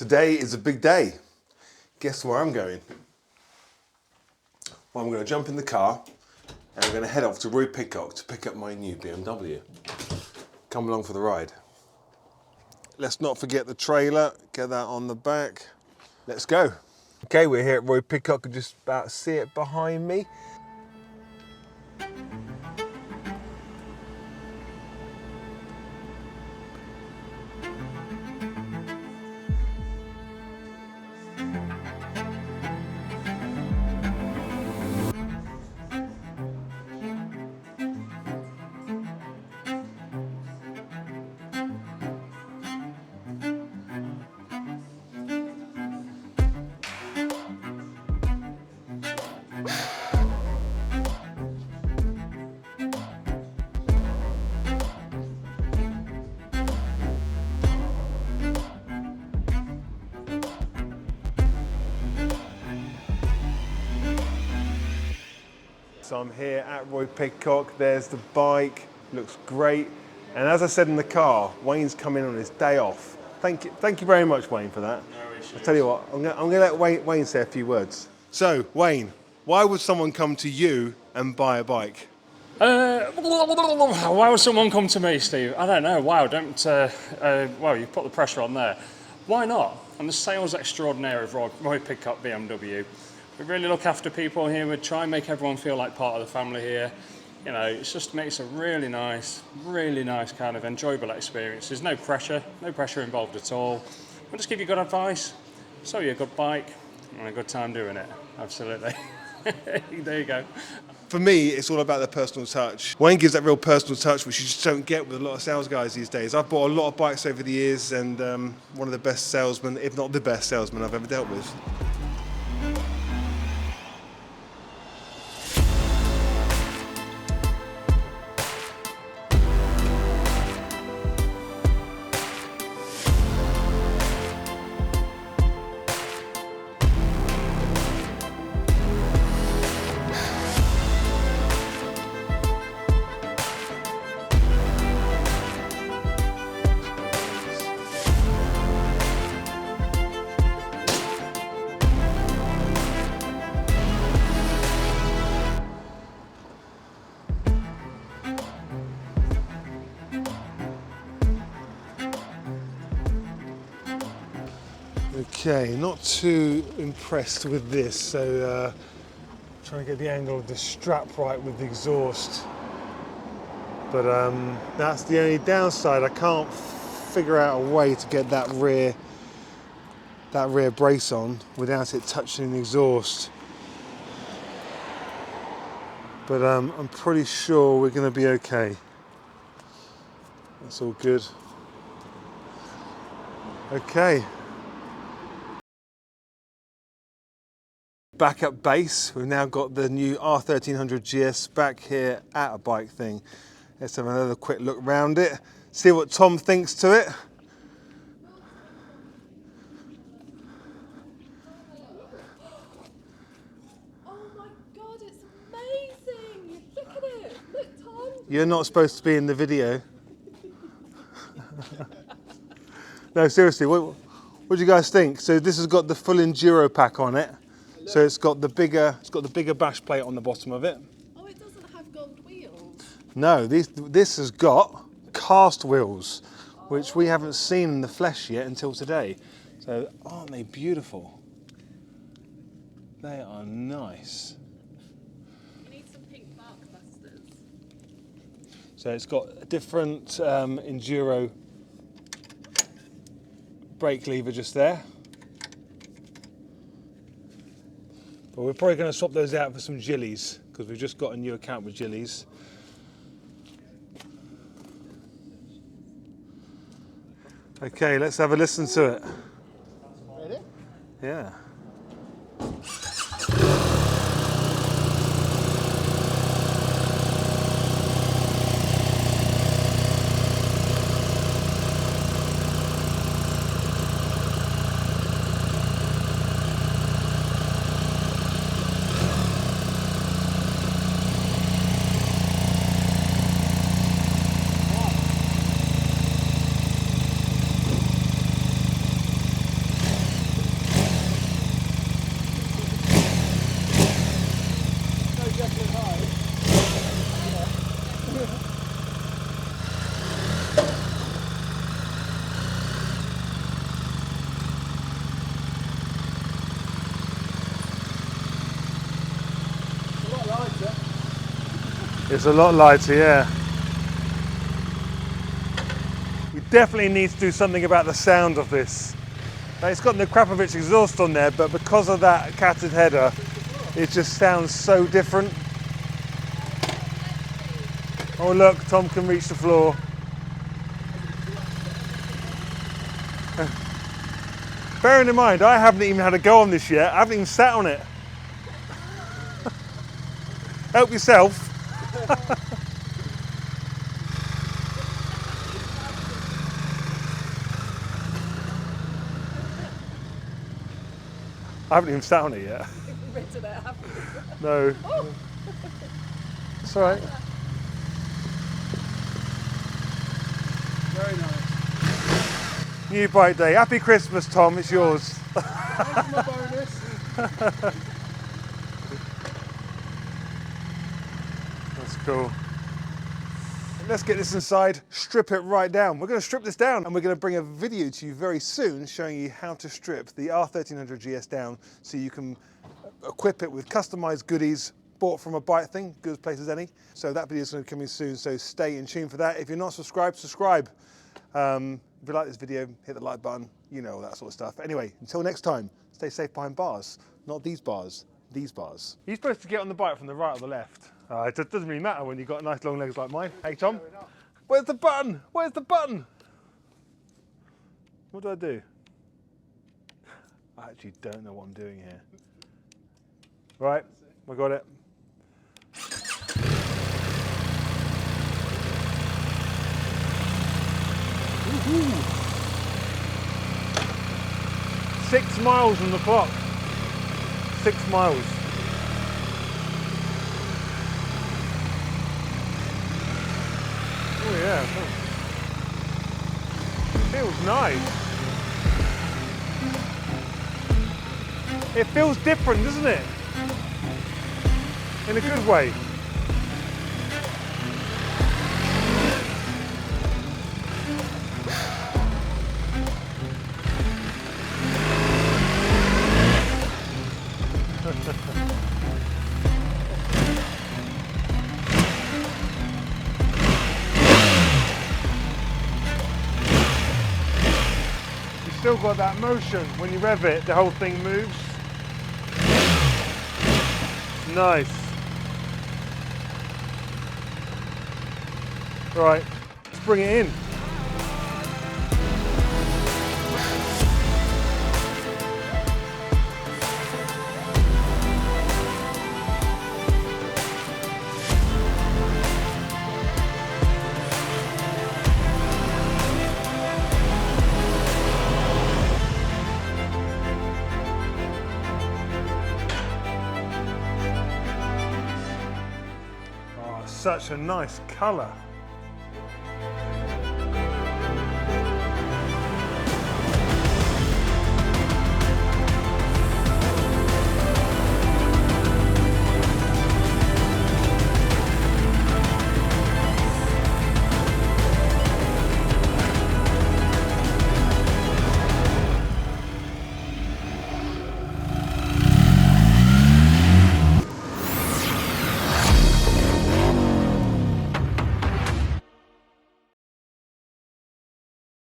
Today is a big day. Guess where I'm going? Well, I'm going to jump in the car and I'm going to head off to Roy Pidcock to pick up my new BMW. Come along for the ride. Let's not forget the trailer, get that on the back. Let's go. Okay, we're here at Roy Pidcock, you can just about see it behind me. So I'm here at Roy Pidcock, there's the bike, looks great. And as I said in the car, Wayne's coming on his day off. Thank you very much, Wayne, for that. No issues. I'll tell you what, I'm gonna let Wayne say a few words. So, Wayne, why would someone come to you and buy a bike? Why would someone come to me, Steve? I don't know. Wow, well, you put the pressure on there. Why not? I'm the sales extraordinaire of Roy Pidcock BMW. We really look after people here. We try and make everyone feel like part of the family here. You know, it just makes a really nice kind of enjoyable experience. There's no pressure involved at all. We'll just give you good advice, sell you a good bike, and a good time doing it. Absolutely. There you go. For me, it's all about the personal touch. Wayne gives that real personal touch, which you just don't get with a lot of sales guys these days. I've bought a lot of bikes over the years, and one of the best salesmen, if not the best salesman I've ever dealt with. Okay, not too impressed with this, so trying to get the angle of the strap right with the exhaust. But that's the only downside. I can't figure out a way to get that rear brace on without it touching the exhaust. But I'm pretty sure we're going to be okay. That's all good. Okay. Back at base, we've now got the new R1300GS back here at a bike thing. Let's have another quick look around it, see what Tom thinks to it. Oh my God, it's amazing! Look at it! Look, Tom! You're not supposed to be in the video. No, seriously, what do you guys think? So this has got the full enduro pack on it. So it's got the bigger bash plate on the bottom of it. Oh, it doesn't have gold wheels. No, this has got cast wheels, which we haven't seen in the flesh yet until today. So aren't they beautiful? They are nice. You need some pink bark busters. So it's got a different enduro brake lever just there. But we're probably going to swap those out for some Gillies, because we've just got a new account with Gillies. Okay, let's have a listen to it. Ready? Yeah. It's a lot lighter, yeah. We definitely need to do something about the sound of this. It's got the Krapovich exhaust on there, but because of that catted header, it just sounds so different. Oh look, Tom can reach the floor. Bearing in mind, I haven't even had a go on this yet. I haven't even sat on it. Help yourself. I haven't even sat on it yet. You've written it, haven't you? No. Oh. It's all right. Very nice. New bike day. Happy Christmas, Tom. It's yours. That's my bonus. That's cool. Let's get this inside, strip it right down. We're going to strip this down and we're going to bring a video to you very soon showing you how to strip the R1300GS down so you can equip it with customized goodies bought from a bike thing, good as place as any. So that video is going to come in soon, so stay in tune for that. If you're not subscribed, subscribe. If you like this video, hit the like button, you know, all that sort of stuff. Anyway, until next time, stay safe behind bars. Not these bars, these bars. You're supposed to get on the bike from the right or the left. It doesn't really matter when you've got nice long legs like mine. Hey Tom, where's the button? Where's the button? What do I do? I actually don't know what I'm doing here. Right, I got it. Woohoo! 6 miles on the clock. 6 miles. Oh yeah, feels nice. It feels different, doesn't it? In a good way. Still got that motion. When you rev it, the whole thing moves. Nice. Right, let's bring it in. Such a nice colour.